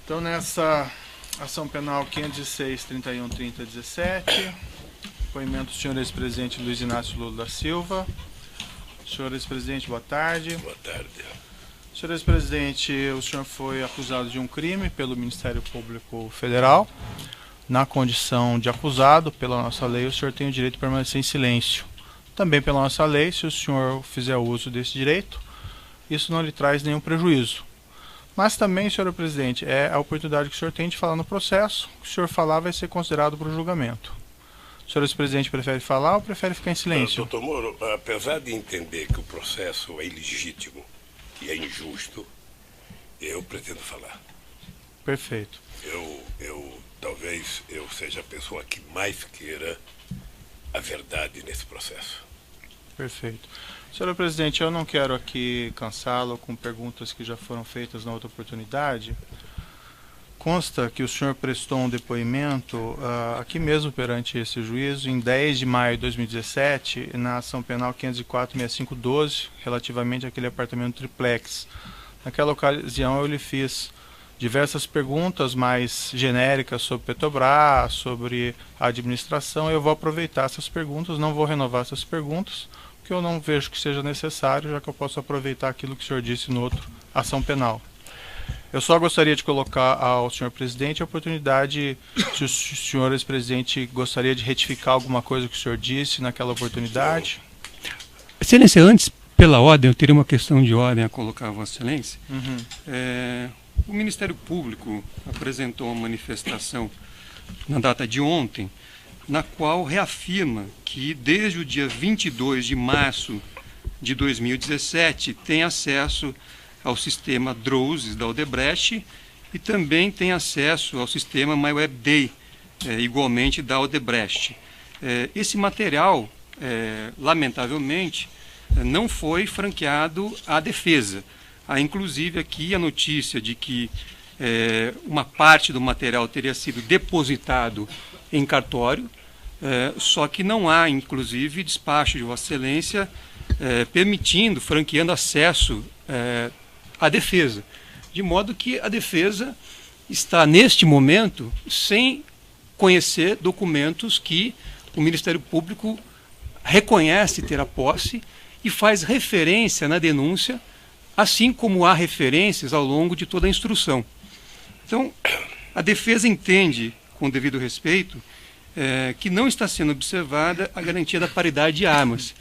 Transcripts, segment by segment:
Então, nessa ação penal 506, 31, 30, 17, depoimento do senhor ex-presidente Luiz Inácio Lula da Silva. Senhor ex-presidente, boa tarde. Boa tarde. Senhor ex-presidente, o senhor foi acusado de um crime pelo Ministério Público Federal. Na condição de acusado, pela nossa lei, o senhor tem o direito de permanecer em silêncio. Também pela nossa lei, se o senhor fizer uso desse direito, isso não lhe traz nenhum prejuízo. Mas também, senhor presidente, é a oportunidade que o senhor tem de falar no processo. O que o senhor falar vai ser considerado para o julgamento. O senhor ex-presidente prefere falar ou prefere ficar em silêncio? Doutor Moro, apesar de entender que o processo é ilegítimo e é injusto, eu pretendo falar. Perfeito. Talvez eu seja a pessoa que mais queira a verdade nesse processo. Perfeito. Senhor presidente, eu não quero aqui cansá-lo com perguntas que já foram feitas na outra oportunidade. Consta que o senhor prestou um depoimento aqui mesmo perante esse juízo em 10 de maio de 2017, na ação penal 504-6512, relativamente àquele apartamento triplex. Naquela ocasião eu lhe fiz diversas perguntas mais genéricas sobre Petrobras, sobre a administração. Eu vou aproveitar essas perguntas, não vou renovar essas perguntas, porque eu não vejo que seja necessário, já que eu posso aproveitar aquilo que o senhor disse no outro ação penal. Eu só gostaria de colocar ao senhor presidente a oportunidade, se o senhor ex-presidente gostaria de retificar alguma coisa que o senhor disse naquela oportunidade. Excelência, antes, pela ordem, eu teria uma questão de ordem a colocar a Vossa Excelência. O Ministério Público apresentou uma manifestação na data de ontem, na qual reafirma que desde o dia 22 de março de 2017 tem acesso ao sistema DROSES da Odebrecht e também tem acesso ao sistema MyWebDay, igualmente da Odebrecht. Esse material, lamentavelmente, não foi franqueado à defesa. Há inclusive aqui a notícia de que uma parte do material teria sido depositado em cartório, só que não há, inclusive, despacho de Vossa Excelência permitindo, franqueando acesso à defesa. De modo que a defesa está, neste momento, sem conhecer documentos que o Ministério Público reconhece ter a posse e faz referência na denúncia, assim como há referências ao longo de toda a instrução. Então, a defesa entende, com devido respeito, que não está sendo observada a garantia da paridade de armas.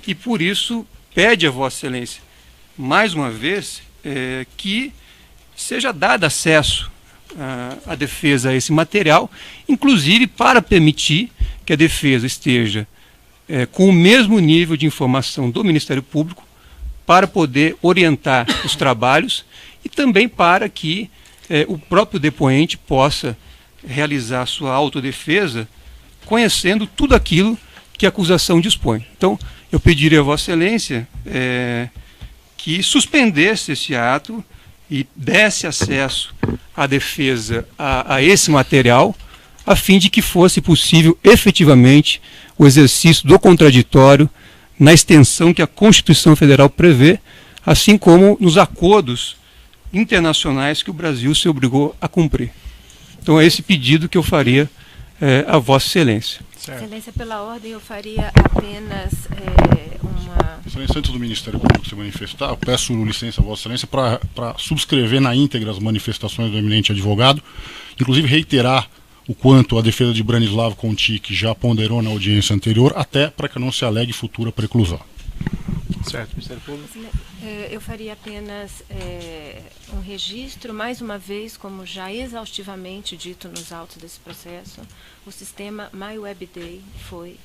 E, por isso, pede a Vossa Excelência, mais uma vez, que seja dado acesso à defesa a esse material, inclusive para permitir que a defesa esteja com o mesmo nível de informação do Ministério Público, para poder orientar os trabalhos e também para que o próprio depoente possa realizar sua autodefesa conhecendo tudo aquilo que a acusação dispõe. Então, eu pediria a Vossa Excelência que suspendesse esse ato e desse acesso à defesa a esse material, a fim de que fosse possível efetivamente o exercício do contraditório na extensão que a Constituição Federal prevê, assim como nos acordos internacionais que o Brasil se obrigou a cumprir. Então é esse pedido que eu faria a Vossa Excelência. Certo. Excelência, pela ordem, eu faria apenas uma... Excelência, antes do Ministério Público se manifestar, eu peço licença a Vossa Excelência para subscrever na íntegra as manifestações do eminente advogado, inclusive reiterar o quanto a defesa de Branislava Contic já ponderou na audiência anterior, até para que não se alegue futura preclusão. Certo, Ministério Público. Eu faria apenas um registro, mais uma vez, como já exaustivamente dito nos autos desse processo, o sistema MyWebDay foi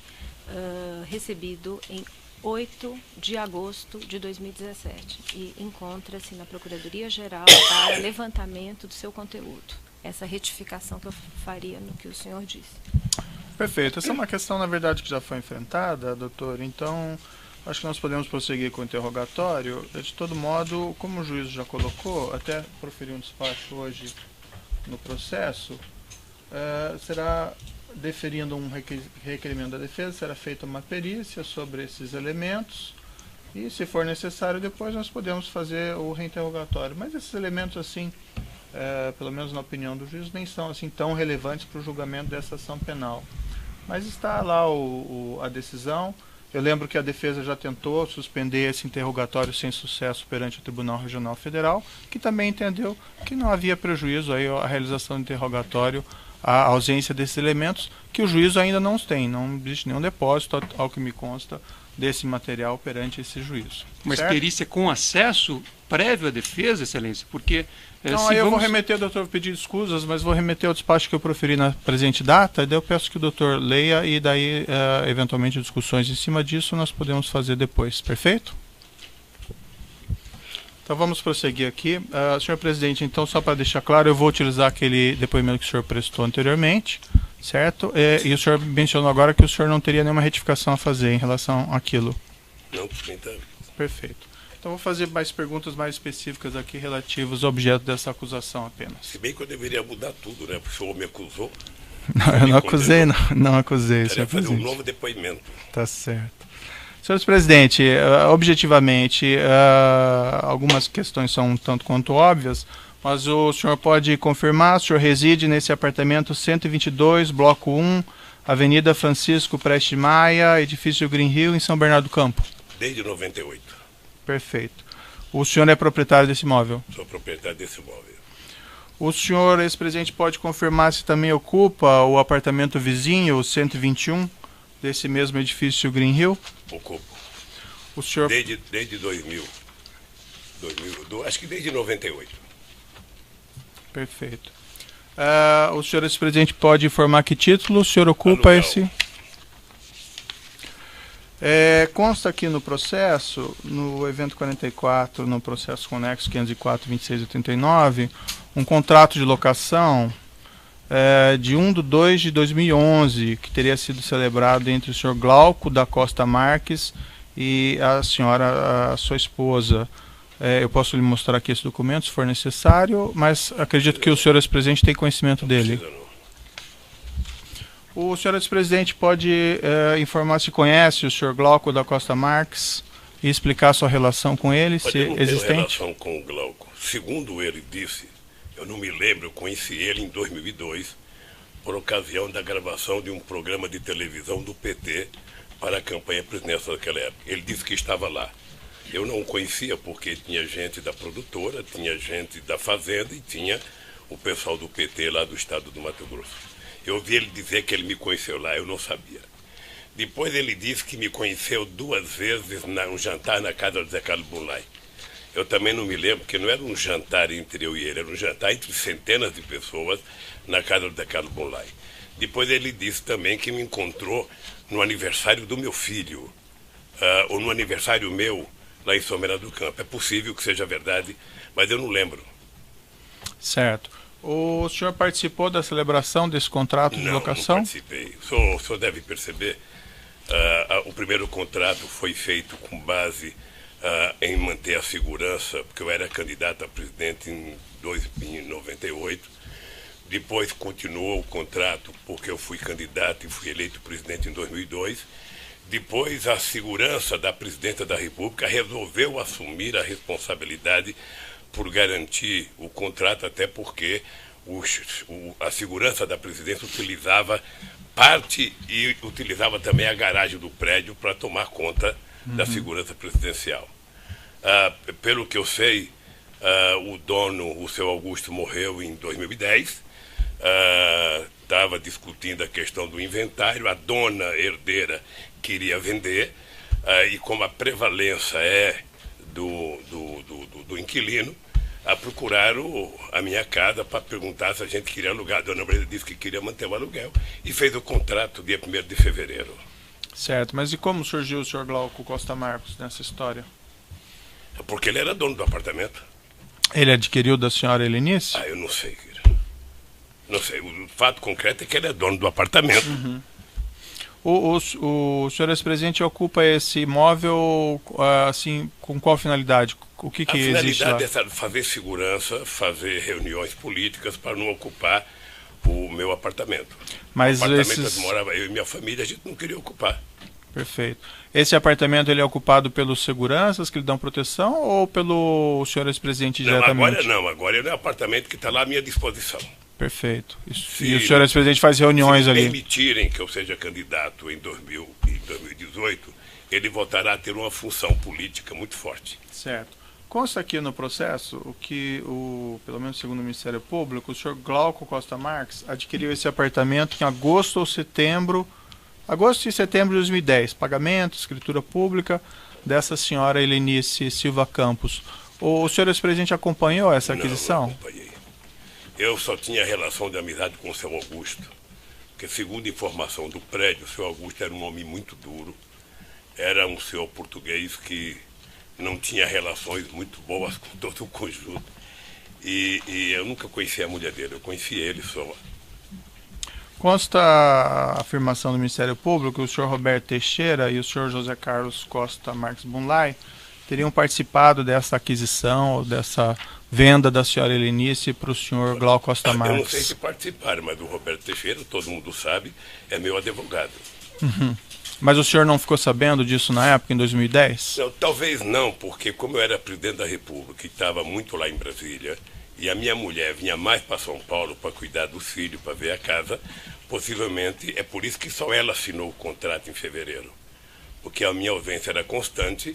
recebido em 8 de agosto de 2017 e encontra-se na Procuradoria-Geral para levantamento do seu conteúdo. Essa retificação que eu faria no que o senhor disse. Perfeito. Essa é uma questão, na verdade, que já foi enfrentada, doutor. Então, acho que nós podemos prosseguir com o interrogatório. De todo modo, como o juiz já colocou, até proferir um despacho hoje no processo, será, deferindo um requerimento da defesa, será feita uma perícia sobre esses elementos e, se for necessário, depois nós podemos fazer o reinterrogatório. Mas esses elementos, assim, pelo menos na opinião do juiz, nem são assim tão relevantes para o julgamento dessa ação penal. Mas está lá a decisão. Eu lembro que a defesa já tentou suspender esse interrogatório sem sucesso perante o Tribunal Regional Federal, que também entendeu que não havia prejuízo aí à realização do interrogatório, a ausência desses elementos, que o juízo ainda não tem. Não existe nenhum depósito, ao que me consta, desse material perante esse juízo. Mas certo? perícia com acesso prévio à defesa, Excelência? Porque... Então, aí eu vou remeter, doutor, pedir desculpas, mas vou remeter ao despacho que eu proferi na presente data, e daí eu peço que o doutor leia, e daí, eventualmente, discussões em cima disso nós podemos fazer depois. Perfeito? Então, vamos prosseguir aqui. Senhor presidente, então, só para deixar claro, eu vou utilizar aquele depoimento que o senhor prestou anteriormente, certo? E o senhor mencionou agora que o senhor não teria nenhuma retificação a fazer em relação àquilo. Não, então. Perfeito. Então, vou fazer mais perguntas mais específicas aqui relativas ao objeto dessa acusação apenas. Se bem que eu deveria mudar tudo, né? Porque o senhor me acusou. Não, eu não acusei, não acusei, senhor fazer presidente. um novo depoimento. Tá certo. Senhor presidente, objetivamente, algumas questões são um tanto quanto óbvias, mas o senhor pode confirmar, o senhor reside nesse apartamento 122, bloco 1, Avenida Francisco Prestes Maia, edifício Green Hill, em São Bernardo do Campo? Desde 98. Perfeito. O senhor é proprietário desse imóvel? Sou proprietário desse imóvel. O senhor, ex-presidente, pode confirmar se também ocupa o apartamento vizinho, o 121, desse mesmo edifício Green Hill? Ocupo. O senhor... Desde 2000. Acho que desde 98. Perfeito. O senhor, ex-presidente, pode informar que título o senhor ocupa Aluguel. esse... consta aqui no processo, no evento 44, no processo conexo 504-2689, um contrato de locação de 1/2/2011, que teria sido celebrado entre o senhor Glauco da Costa Marques e a senhora, a sua esposa. Eu posso lhe mostrar aqui esse documento, se for necessário, mas acredito que o senhor, ex-presidente, tem conhecimento dele. Precisa, não. O senhor ex-presidente pode informar se conhece o senhor Glauco da Costa Marques e explicar sua relação com ele, se Eu não tenho existente? relação com o Glauco. Segundo ele disse, eu não me lembro, eu conheci ele em 2002, por ocasião da gravação de um programa de televisão do PT para a campanha presidencial daquela época. Ele disse que estava lá. Eu não o conhecia porque tinha gente da produtora, tinha gente da Fazenda e tinha o pessoal do PT lá do estado do Mato Grosso. Eu ouvi ele dizer que ele me conheceu lá, eu não sabia. Depois ele disse que me conheceu 2 vezes num jantar na casa do Zé Carlos Bunlai. Eu também não me lembro, porque não era um jantar entre eu e ele, era um jantar entre centenas de pessoas na casa do Zé Carlos Bunlai. Depois ele disse também que me encontrou no aniversário do meu filho, ou no aniversário meu, lá em São Bernardo do Campo. É possível que seja verdade, mas eu não lembro. Certo. O senhor participou da celebração desse contrato de locação? Não participei. O senhor deve perceber, o primeiro contrato foi feito com base em manter a segurança, porque eu era candidato a presidente em 98. Depois continuou o contrato, porque eu fui candidato e fui eleito presidente em 2002. Depois a segurança da presidenta da República resolveu assumir a responsabilidade por garantir o contrato, até porque a segurança da presidência utilizava parte e utilizava também a garagem do prédio para tomar conta da segurança presidencial. Pelo que eu sei, o dono, o seu Augusto, morreu em 2010. Estava discutindo a questão do inventário, a dona herdeira queria vender, e como a prevalência é do inquilino, procuraram a minha casa para perguntar se a gente queria alugar. A dona Brenda disse que queria manter o aluguel e fez o contrato dia 1º de fevereiro. Certo, mas e como surgiu o senhor Glauco Costa Marques nessa história? Porque ele era dono do apartamento. Ele adquiriu da senhora Helenice? Eu não sei, querido. Não sei, o fato concreto é que ele é dono do apartamento. O senhor ex-presidente ocupa esse imóvel assim, com qual finalidade? O que existe lá? A finalidade é fazer segurança, fazer reuniões políticas para não ocupar o meu apartamento. Mas o apartamento onde morava eu e minha família, a gente não queria ocupar. Perfeito. Esse apartamento ele é ocupado pelos seguranças que lhe dão proteção ou pelo senhor ex-presidente diretamente? Agora ele é um apartamento que está lá à minha disposição. Perfeito. E o senhor ex-presidente faz reuniões ali? Se permitirem que eu seja candidato em 2018, ele voltará a ter uma função política muito forte. Certo. Consta aqui no processo o que, pelo menos segundo o Ministério Público, o senhor Glauco Costa Marques adquiriu esse apartamento em agosto e setembro de 2010. Pagamento, escritura pública dessa senhora Helenice Silva Campos. O senhor ex-presidente acompanhou essa aquisição? Não acompanhei. Eu só tinha relação de amizade com o seu Augusto, porque segundo informação do prédio, o seu Augusto era um homem muito duro, era um senhor português que não tinha relações muito boas com todo o conjunto. E eu nunca conheci a mulher dele, eu conheci ele só. Consta a afirmação do Ministério Público que o senhor Roberto Teixeira e o senhor José Carlos Costa Marques Bunlai teriam participado dessa aquisição, ou dessa venda da senhora Helenice para o senhor Glauco Costa Marques. Eu não sei se participaram, mas o Roberto Teixeira, todo mundo sabe, é meu advogado. Uhum. Mas o senhor não ficou sabendo disso na época, em 2010? Não, talvez não, porque como eu era presidente da República e estava muito lá em Brasília, e a minha mulher vinha mais para São Paulo para cuidar dos filhos, para ver a casa, possivelmente é por isso que só ela assinou o contrato em fevereiro. Porque a minha ausência era constante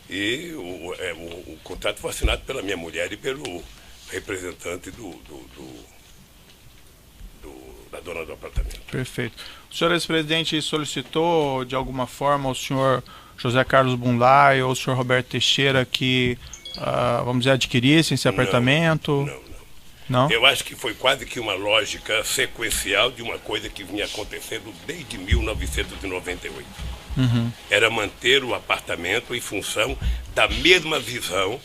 e o contrato foi assinado pela minha mulher e pelo representante da dona do apartamento. Perfeito. O senhor ex-presidente solicitou de alguma forma ao senhor José Carlos Bunlai ou ao senhor Roberto Teixeira que, vamos dizer, adquirissem esse apartamento? Não? Eu acho que foi quase que uma lógica sequencial de uma coisa que vinha acontecendo desde 1998. Uhum. Era manter o apartamento em função da mesma visão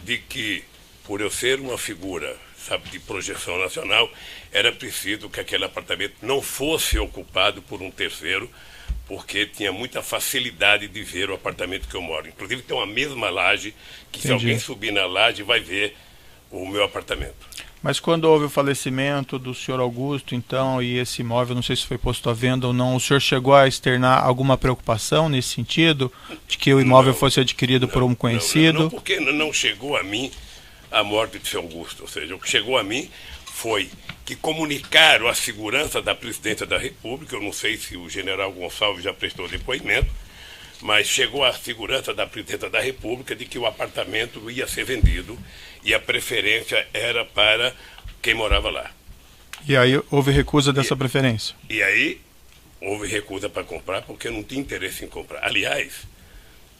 de que, por eu ser uma figura, sabe, de projeção nacional, era preciso que aquele apartamento não fosse ocupado por um terceiro, porque tinha muita facilidade de ver o apartamento que eu moro. Inclusive tem uma mesma laje, que Entendi. se alguém subir na laje vai ver o meu apartamento. Mas quando houve o falecimento do senhor Augusto, então, e esse imóvel, não sei se foi posto à venda ou não, o senhor chegou a externar alguma preocupação nesse sentido, de que o imóvel fosse adquirido por um conhecido? Não, porque não chegou a mim a morte de seu Augusto. Ou seja, o que chegou a mim foi que comunicaram a segurança da presidência da República, eu não sei se o general Gonçalves já prestou depoimento, mas chegou a segurança da presidência da República de que o apartamento ia ser vendido e a preferência era para quem morava lá. E aí houve recusa dessa preferência? E aí houve recusa para comprar porque eu não tinha interesse em comprar. Aliás,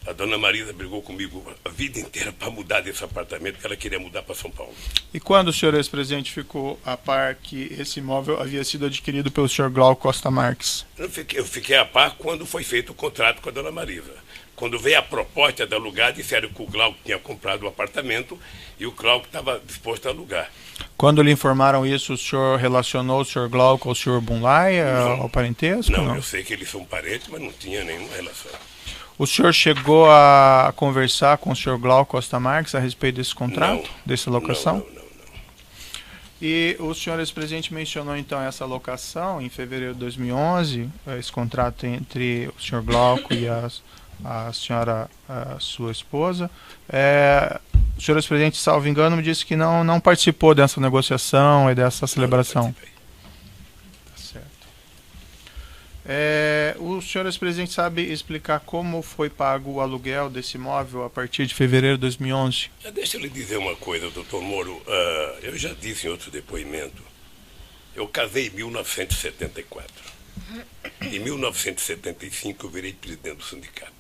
a dona Marisa brigou comigo a vida inteira para mudar desse apartamento, porque ela queria mudar para São Paulo. E quando o senhor ex-presidente ficou a par que esse imóvel havia sido adquirido pelo senhor Glauco Costa Marques? Eu fiquei a par quando foi feito o contrato com a dona Marisa. Quando veio a proposta de alugar, disseram que o Glauco tinha comprado o apartamento e o Glauco estava disposto a alugar. Quando lhe informaram isso, o senhor relacionou o senhor Glauco ao senhor Bunlai, ao parentesco? Não, eu sei que eles são parentes, mas não tinha nenhuma relação. O senhor chegou a conversar com o senhor Glauco Costa Marques a respeito desse contrato, dessa locação? Não. E o senhor ex-presidente mencionou então essa locação em fevereiro de 2011, esse contrato entre o senhor Glauco e a senhora, sua esposa. O senhor ex-presidente, salvo engano, me disse que não participou dessa negociação e dessa celebração. O senhor ex-presidente sabe explicar como foi pago o aluguel desse imóvel a partir de fevereiro de 2011? Deixa eu lhe dizer uma coisa, doutor Moro. Eu já disse em outro depoimento, eu casei em 1974. Em 1975 eu virei presidente do sindicato.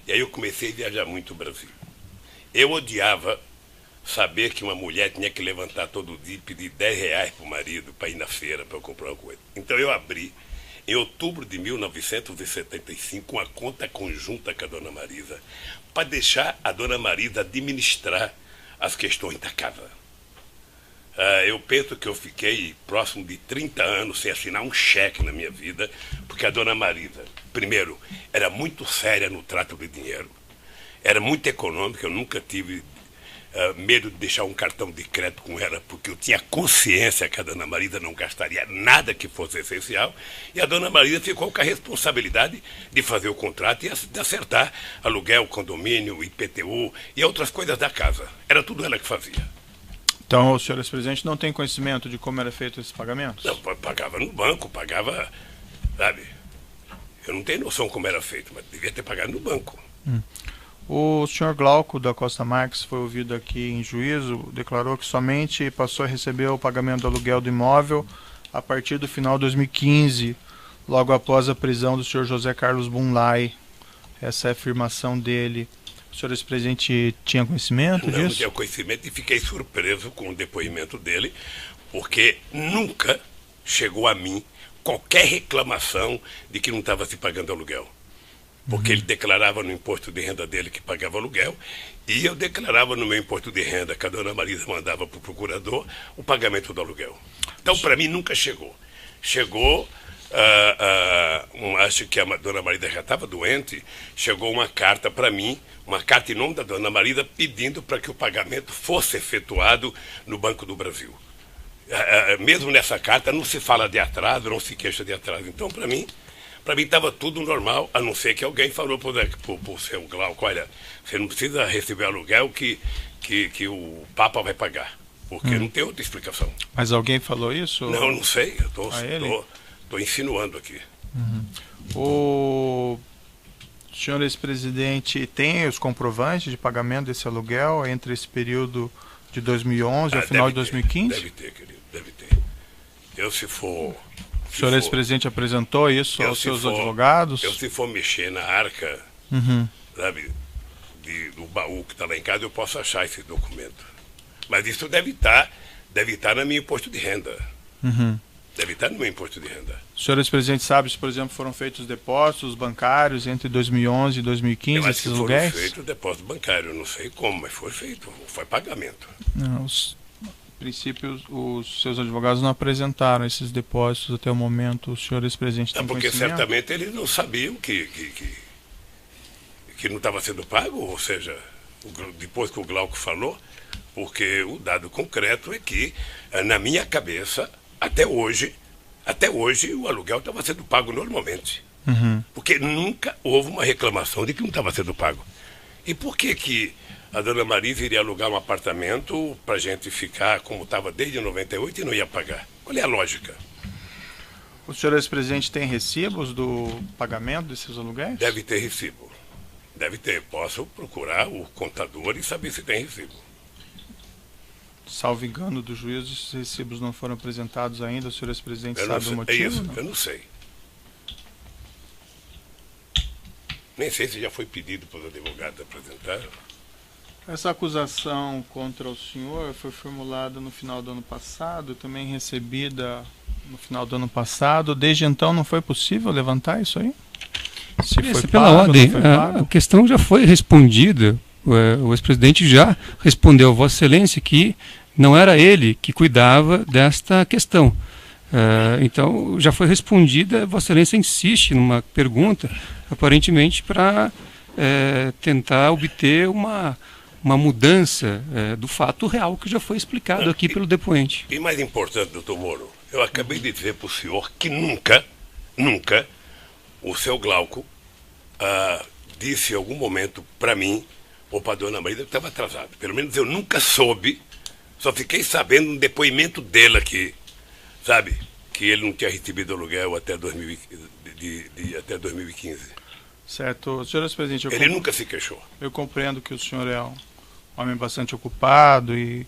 E aí eu comecei a viajar muito o Brasil. Eu odiava saber que uma mulher tinha que levantar todo dia e pedir R$10 para o marido para ir na feira para eu comprar uma coisa. Então eu abri, em outubro de 1975, uma conta conjunta com a dona Marisa, para deixar a dona Marisa administrar as questões da casa. Eu penso que eu fiquei próximo de 30 anos sem assinar um cheque na minha vida, porque a dona Marisa, primeiro, era muito séria no trato de dinheiro, era muito econômica, eu nunca tive medo de deixar um cartão de crédito com ela, porque eu tinha consciência que a dona Marisa não gastaria nada que fosse essencial, e a dona Marisa ficou com a responsabilidade de fazer o contrato e de acertar aluguel, condomínio, IPTU e outras coisas da casa. Era tudo ela que fazia. Então, o senhor ex-presidente não tem conhecimento de como era feito esses pagamentos? Não, pagava no banco, pagava, sabe? Eu não tenho noção como era feito, mas devia ter pagado no banco. O senhor Glauco da Costa Marques foi ouvido aqui em juízo, declarou que somente passou a receber o pagamento do aluguel do imóvel a partir do final de 2015, logo após a prisão do senhor José Carlos Bunlai. Essa é a afirmação dele. O senhor ex-presidente tinha conhecimento disso? Não tinha conhecimento e fiquei surpreso com o depoimento dele, porque nunca chegou a mim qualquer reclamação de que não estava se pagando aluguel. Porque ele declarava no imposto de renda dele que pagava aluguel, e eu declarava no meu imposto de renda, que a dona Marisa mandava para o procurador, o pagamento do aluguel. Então, para mim, nunca chegou. Chegou, acho que a dona Marisa já estava doente, chegou uma carta para mim, uma carta em nome da dona Marisa, pedindo para que o pagamento fosse efetuado no Banco do Brasil. Mesmo nessa carta não se fala de atraso, não se queixa de atraso. Então, para mim estava tudo normal, a não ser que alguém falou para o seu Glauco, olha, você não precisa receber aluguel que o Papa vai pagar, porque não tem outra explicação. Mas alguém falou isso? Não sei, eu estou insinuando aqui. O senhor ex-presidente tem os comprovantes de pagamento desse aluguel entre esse período de 2011 ao final de 2015? Deve ter, querido, deve ter. O senhor ex-presidente apresentou isso aos seus advogados? Se for mexer na arca, sabe, do baú que está lá em casa, eu posso achar esse documento. Mas isso deve estar no meu imposto de renda. Deve estar no meu imposto de renda. O senhor ex-presidente sabe se, por exemplo, foram feitos depósitos bancários entre 2011 e 2015, esses aluguéis? Foram feitos depósito bancário, não sei como, mas foi feito, foi pagamento. Não, princípio, os seus advogados não apresentaram esses depósitos até o momento. O senhor ex-presidente tem porque conhecimento? Certamente eles não sabiam que não estava sendo pago, ou seja, depois que o Glauco falou, porque o dado concreto é que, na minha cabeça, até hoje o aluguel estava sendo pago normalmente. Porque nunca houve uma reclamação de que não estava sendo pago. E por que a dona Marisa iria alugar um apartamento para a gente ficar como estava desde 98 e não ia pagar? Qual é a lógica? O senhor ex-presidente tem recibos do pagamento desses aluguéis? Deve ter recibo. Deve ter. Posso procurar o contador e saber se tem recibo. Salvo engano do juízo, esses recibos não foram apresentados ainda. O senhor ex-presidente sabe o motivo? É isso, eu não sei. Nem sei se já foi pedido para os advogados apresentar. Essa acusação contra o senhor foi formulada no final do ano passado, também recebida no final do ano passado. Desde então não foi possível levantar isso aí? Se foi pela pago, ordem, não foi pago? a questão já foi respondida. O ex-presidente já respondeu a Vossa Excelência que não era ele que cuidava desta questão. Então, já foi respondida. Vossa Excelência insiste numa pergunta, aparentemente para tentar obter uma mudança do fato real que já foi explicado aqui pelo depoente. E mais importante, doutor Moro, eu acabei de dizer para o senhor que nunca o seu Glauco disse em algum momento para mim ou para a dona Marisa que estava atrasado. Pelo menos eu nunca soube, só fiquei sabendo no depoimento dele aqui, sabe, que ele não tinha recebido aluguel até 2015. Certo. Senhor ex-presidente, ele nunca se queixou. Eu compreendo que o senhor é um homem bastante ocupado e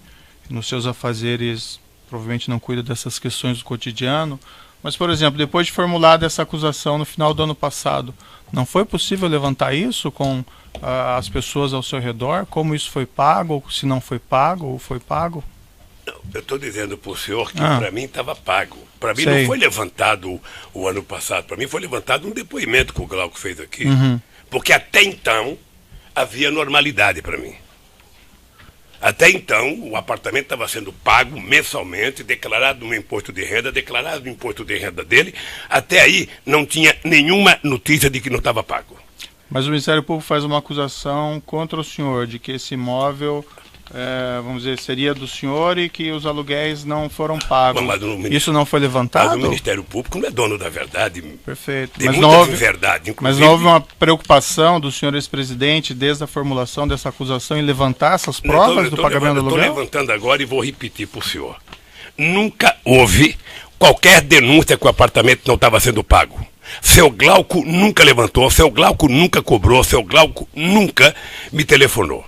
nos seus afazeres provavelmente não cuida dessas questões do cotidiano, mas, por exemplo, depois de formulada essa acusação no final do ano passado, não foi possível levantar isso com as pessoas ao seu redor? Como isso foi pago, ou se não foi pago, ou foi pago? Não, eu estou dizendo para o senhor que para mim estava pago. Para mim não foi levantado o ano passado, para mim foi levantado um depoimento que o Glauco fez aqui, porque até então havia normalidade para mim. Até então, o apartamento estava sendo pago mensalmente, declarado no imposto de renda, declarado no imposto de renda dele. Até aí, não tinha nenhuma notícia de que não estava pago. Mas o Ministério Público faz uma acusação contra o senhor de que esse imóvel vamos dizer, seria do senhor e que os aluguéis não foram pagos. Isso não foi levantado? Mas o Ministério Público não é dono da verdade. Perfeito. Tem muita verdade, inclusive. Mas não houve uma preocupação do senhor ex-presidente, desde a formulação dessa acusação, em levantar essas provas do pagamento do aluguel? Estou levantando agora e vou repetir para o senhor. Nunca houve qualquer denúncia que o apartamento não estava sendo pago. Seu Glauco nunca levantou, seu Glauco nunca cobrou, seu Glauco nunca me telefonou.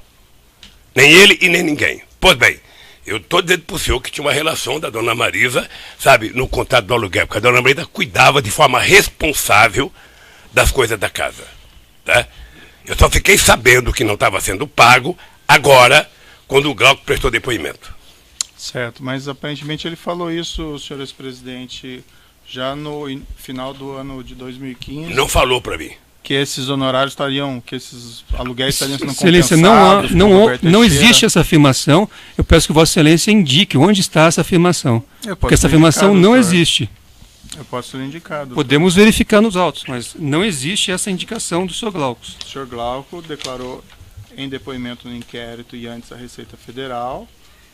Nem ele e nem ninguém. Pois bem, eu estou dizendo para o senhor que tinha uma relação da dona Marisa, sabe, no contrato do aluguel, porque a dona Marisa cuidava de forma responsável das coisas da casa. Tá? Eu só fiquei sabendo que não estava sendo pago agora, quando o Glauco prestou depoimento. Certo, mas aparentemente ele falou isso, senhor ex-presidente, já no final do ano de 2015. Não falou para mim. Que esses honorários estariam, que esses aluguéis estariam sendo Excelência, compensados. não existe essa afirmação. Eu peço que Vossa Excelência indique onde está essa afirmação. Porque essa afirmação não existe. Eu posso lhe indicar. Doutor. Podemos verificar nos autos, mas não existe essa indicação do Sr. Glauco. O Sr. Glauco declarou em depoimento no inquérito e antes à Receita Federal,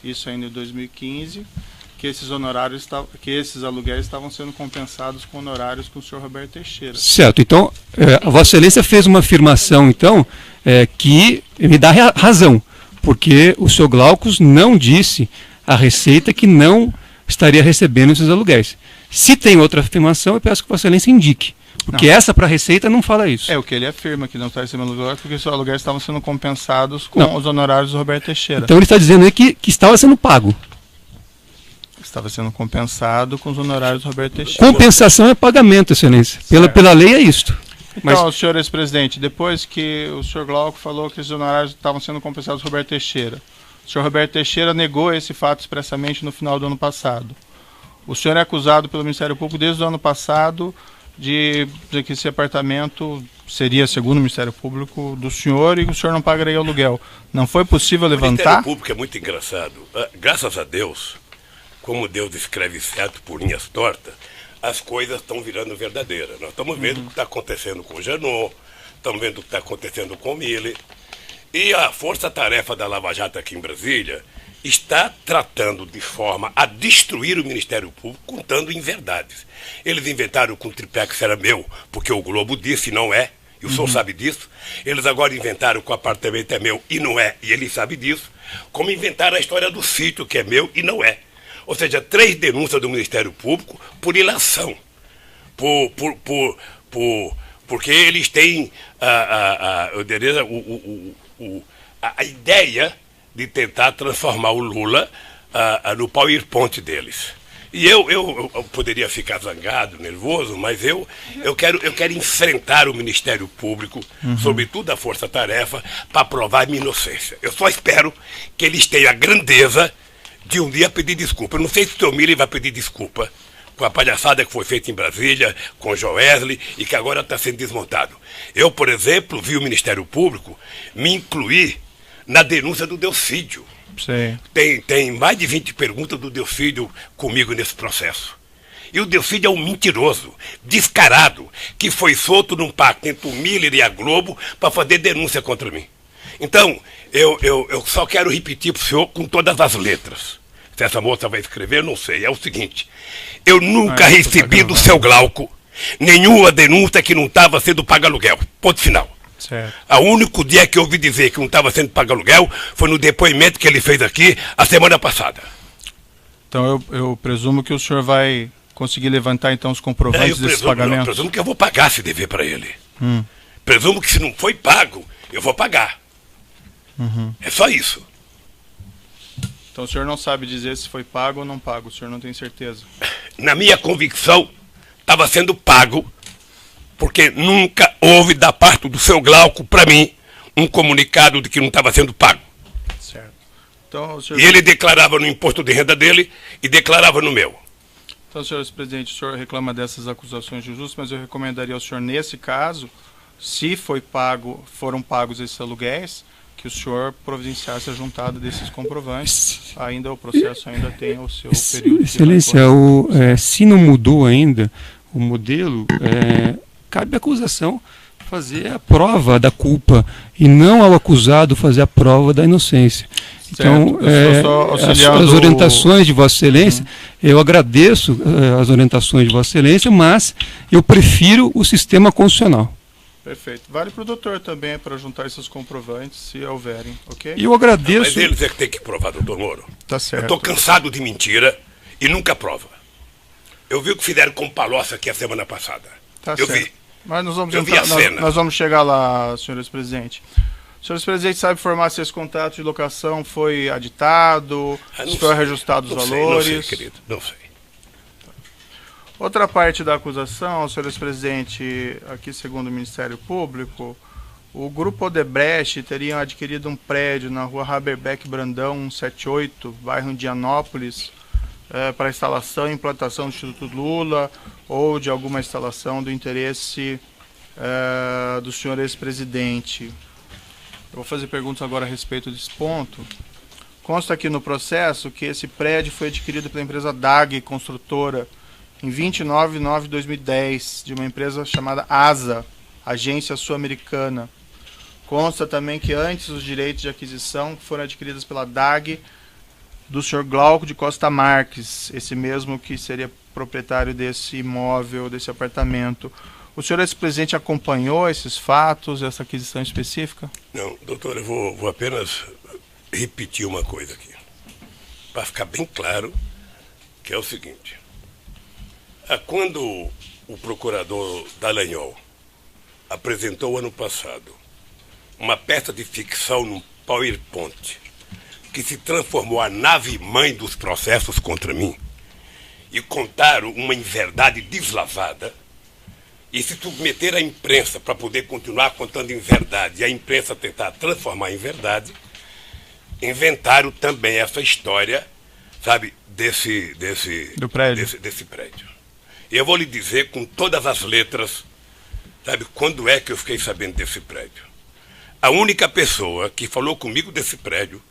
isso ainda em 2015, que esses honorários, que esses aluguéis estavam sendo compensados com honorários com o senhor Roberto Teixeira. Certo. Então, a Vossa Excelência fez uma afirmação, então, que me dá razão, porque o senhor Glaucus não disse à Receita que não estaria recebendo esses aluguéis. Se tem outra afirmação, eu peço que Vossa Excelência indique. Porque essa para a Receita não fala isso. É o que ele afirma, que não está recebendo aluguéis, porque os aluguéis estavam sendo compensados com os honorários do Roberto Teixeira. Então ele está dizendo aí que estava sendo pago. Estava sendo compensado com os honorários do Roberto Teixeira. Compensação é pagamento, Excelência. Pela lei é isto. Então, senhor ex-presidente, depois que o senhor Glauco falou que os honorários estavam sendo compensados do Roberto Teixeira, o senhor Roberto Teixeira negou esse fato expressamente no final do ano passado. O senhor é acusado pelo Ministério Público desde o ano passado de que esse apartamento seria, segundo o Ministério Público, do senhor e que o senhor não pagaria aluguel. Não foi possível levantar? O Ministério Público é muito engraçado. Graças a Deus, como Deus escreve certo por linhas tortas, as coisas estão virando verdadeiras. Nós estamos vendo o que está acontecendo com o Janot, estamos vendo o que está acontecendo com o Mille. E a força-tarefa da Lava Jato aqui em Brasília está tratando de forma a destruir o Ministério Público, contando inverdades. Eles inventaram que o triplex era meu, porque o Globo disse não é, e o senhor sabe disso. Eles agora inventaram que o apartamento é meu e não é, e ele sabe disso. Como inventaram a história do sítio, que é meu e não é. Ou seja, 3 denúncias do Ministério Público por ilação. Porque eles têm a ideia de tentar transformar o Lula no PowerPoint deles. E eu poderia ficar zangado, nervoso, mas eu quero enfrentar o Ministério Público, sobretudo a Força Tarefa, para provar minha inocência. Eu só espero que eles tenham a grandeza de um dia pedir desculpa. Eu não sei se o senhor Mille vai pedir desculpa com a palhaçada que foi feita em Brasília, com o Joesley, e que agora está sendo desmontado. Eu, por exemplo, vi o Ministério Público me incluir na denúncia do Delcídio. Sim. Tem mais de 20 perguntas do Delcídio comigo nesse processo. E o Delcídio é um mentiroso, descarado, que foi solto num pacto entre o Miller e a Globo para fazer denúncia contra mim. Então, eu só quero repetir para o senhor com todas as letras. Se essa moça vai escrever, eu não sei. É o seguinte: eu nunca recebi do seu Glauco nenhuma denúncia que não estava sendo pago aluguel. Ponto final. Certo. O único dia que eu ouvi dizer que não estava sendo pago aluguel foi no depoimento que ele fez aqui a semana passada. Então eu presumo que o senhor vai conseguir levantar então os comprovantes desses pagamentos? Eu presumo que eu vou pagar se dever para ele. Presumo que se não foi pago, eu vou pagar. É só isso. Então o senhor não sabe dizer se foi pago ou não pago, o senhor não tem certeza? Na minha convicção, estava sendo pago, porque nunca houve da parte do seu Glauco para mim um comunicado de que não estava sendo pago. Certo. Então, o senhor... E ele declarava no imposto de renda dele e declarava no meu. Então, senhor presidente, o senhor reclama dessas acusações injustas, mas eu recomendaria ao senhor, nesse caso, se foram pagos esses aluguéis, que o senhor providenciasse a juntada desses comprovantes. Ainda o processo ainda tem o seu período. Excelência, se não mudou ainda o modelo, cabe à acusação fazer a prova da culpa e não ao acusado fazer a prova da inocência. Então, eu sou auxiliar as do- orientações de Vossa Excelência, eu agradeço as orientações de Vossa Excelência, mas eu prefiro o sistema constitucional. Perfeito. Vale para o doutor também, para juntar esses comprovantes, se houverem, ok? E eu Mas agradeço. eles é que tem que provar, doutor Moro. Tá Eu certo. estou cansado de mentira e nunca prova. Eu vi o que fizeram com o Palocci aqui a semana passada. Tá eu certo. vi. Mas nós vamos, Eu vi entrar, a nós, cena. nós vamos chegar lá, senhores presidentes. Senhores presidentes, sabe informar se esse contrato de locação foi aditado, Ah, não se foi sei. reajustado os Não valores? sei, querido. Não sei. Outra parte da acusação, senhores presidentes, aqui segundo o Ministério Público, o grupo Odebrecht teria adquirido um prédio na rua Haberbeck Brandão, 178, bairro Indianópolis, para instalação e implantação do Instituto Lula ou de alguma instalação do interesse do senhor ex-presidente. Eu vou fazer perguntas agora a respeito desse ponto. Consta aqui no processo que esse prédio foi adquirido pela empresa DAG Construtora em 29 de nove de 2010, de uma empresa chamada ASA, Agência Sul-Americana. Consta também que antes os direitos de aquisição foram adquiridos pela DAG do senhor Glauco de Costa Marques, esse mesmo que seria proprietário desse imóvel, desse apartamento. O senhor ex-presidente acompanhou esses fatos, essa aquisição específica? Não, doutor, eu vou apenas repetir uma coisa aqui. Para ficar bem claro, que é o seguinte. Quando o procurador Dallagnol apresentou ano passado uma peça de ficção num PowerPoint que se transformou a nave-mãe dos processos contra mim e contaram uma inverdade deslavada e se submeter à imprensa para poder continuar contando inverdade e a imprensa tentar transformar em verdade, inventaram também essa história, sabe, desse prédio. E eu vou lhe dizer com todas as letras, sabe, quando é que eu fiquei sabendo desse prédio. A única pessoa que falou comigo desse prédio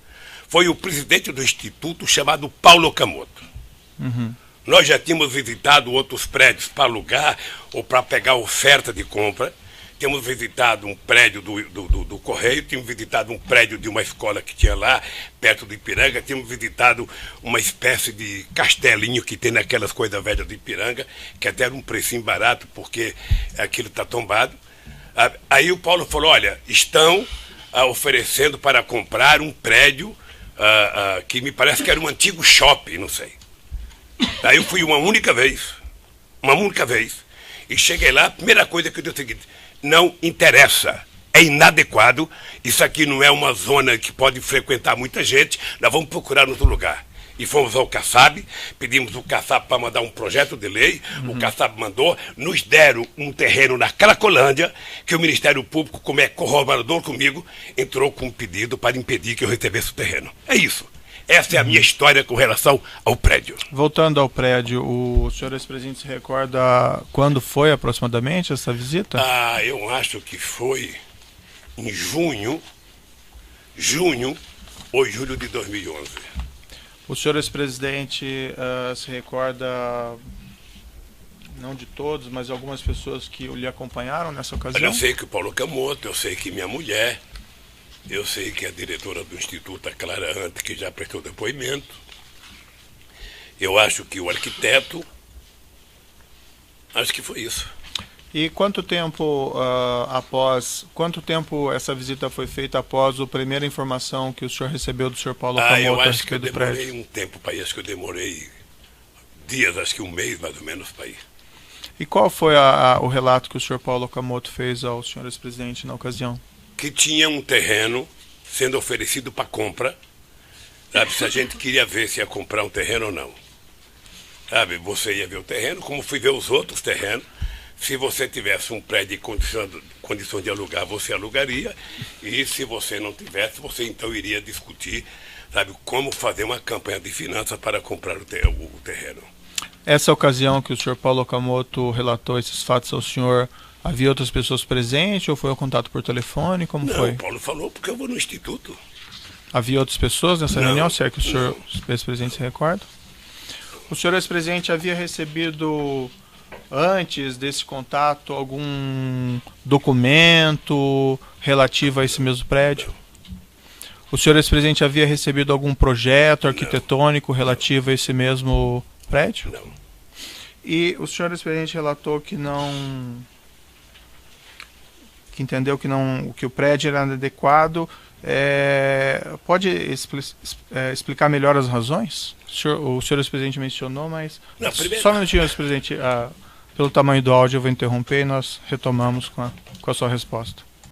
foi o presidente do instituto chamado Paulo Okamoto. Nós já tínhamos visitado outros prédios para alugar ou para pegar oferta de compra. Tínhamos visitado um prédio do Correio, tínhamos visitado um prédio de uma escola que tinha lá, perto do Ipiranga, tínhamos visitado uma espécie de castelinho que tem naquelas coisas velhas do Ipiranga, que até era um precinho barato, porque aquilo está tombado. Aí o Paulo falou, olha, estão oferecendo para comprar um prédio que me parece que era um antigo shopping, não sei. Aí eu fui uma única vez, e cheguei lá, a primeira coisa que eu disse é o seguinte, não interessa, é inadequado, isso aqui não é uma zona que pode frequentar muita gente, nós vamos procurar outro lugar. E fomos ao CACAB, pedimos o CACAB para mandar um projeto de lei, o CACAB mandou, nos deram um terreno na Cracolândia, que o Ministério Público, como é corroborador comigo, entrou com um pedido para impedir que eu recebesse o terreno. É isso. Essa é a minha história com relação ao prédio. Voltando ao prédio, o senhor ex-presidente se recorda quando foi aproximadamente essa visita? Eu acho que foi em junho ou julho de 2011. O senhor ex-presidente se recorda, não de todos, mas algumas pessoas que lhe acompanharam nessa ocasião? Eu sei que o Paulo Okamoto, eu sei que minha mulher, eu sei que a diretora do Instituto, a Clara Ante, que já prestou depoimento. Eu acho que o arquiteto. Acho que foi isso. E quanto tempo essa visita foi feita após a primeira informação que o senhor recebeu do senhor Paulo Okamoto eu a acho que eu respeito do prédio? demorei um tempo para ir, acho que eu demorei dias, acho que um mês mais ou menos para ir. E qual foi o relato que o senhor Paulo Okamoto fez ao senhor ex-presidente na ocasião? Que tinha um terreno sendo oferecido para compra, sabe, se a gente queria ver se ia comprar um terreno ou não. Sabe, você ia ver o terreno, como fui ver os outros terrenos. Se você tivesse um prédio em condição de alugar, você alugaria. E se você não tivesse, você então iria discutir, sabe, como fazer uma campanha de finanças para comprar o terreno. Essa ocasião que o senhor Paulo Okamoto relatou esses fatos ao senhor, havia outras pessoas presentes ou foi um contato por telefone? Como não, foi? O Paulo falou porque eu vou no instituto. Havia outras pessoas nessa reunião, se é que o senhor não. ex-presidente se recorda? O senhor ex-presidente havia recebido, antes desse contato, algum documento relativo a esse mesmo prédio? O senhor ex-presidente havia recebido algum projeto arquitetônico relativo a esse mesmo prédio? Não. E o senhor ex-presidente relatou que entendeu que o prédio era inadequado. Pode explicar melhor as razões? O senhor ex-presidente mencionou, mas... Não, primeiro... Só um minutinho, ex-presidente. Pelo tamanho do áudio eu vou interromper e nós retomamos com a sua resposta.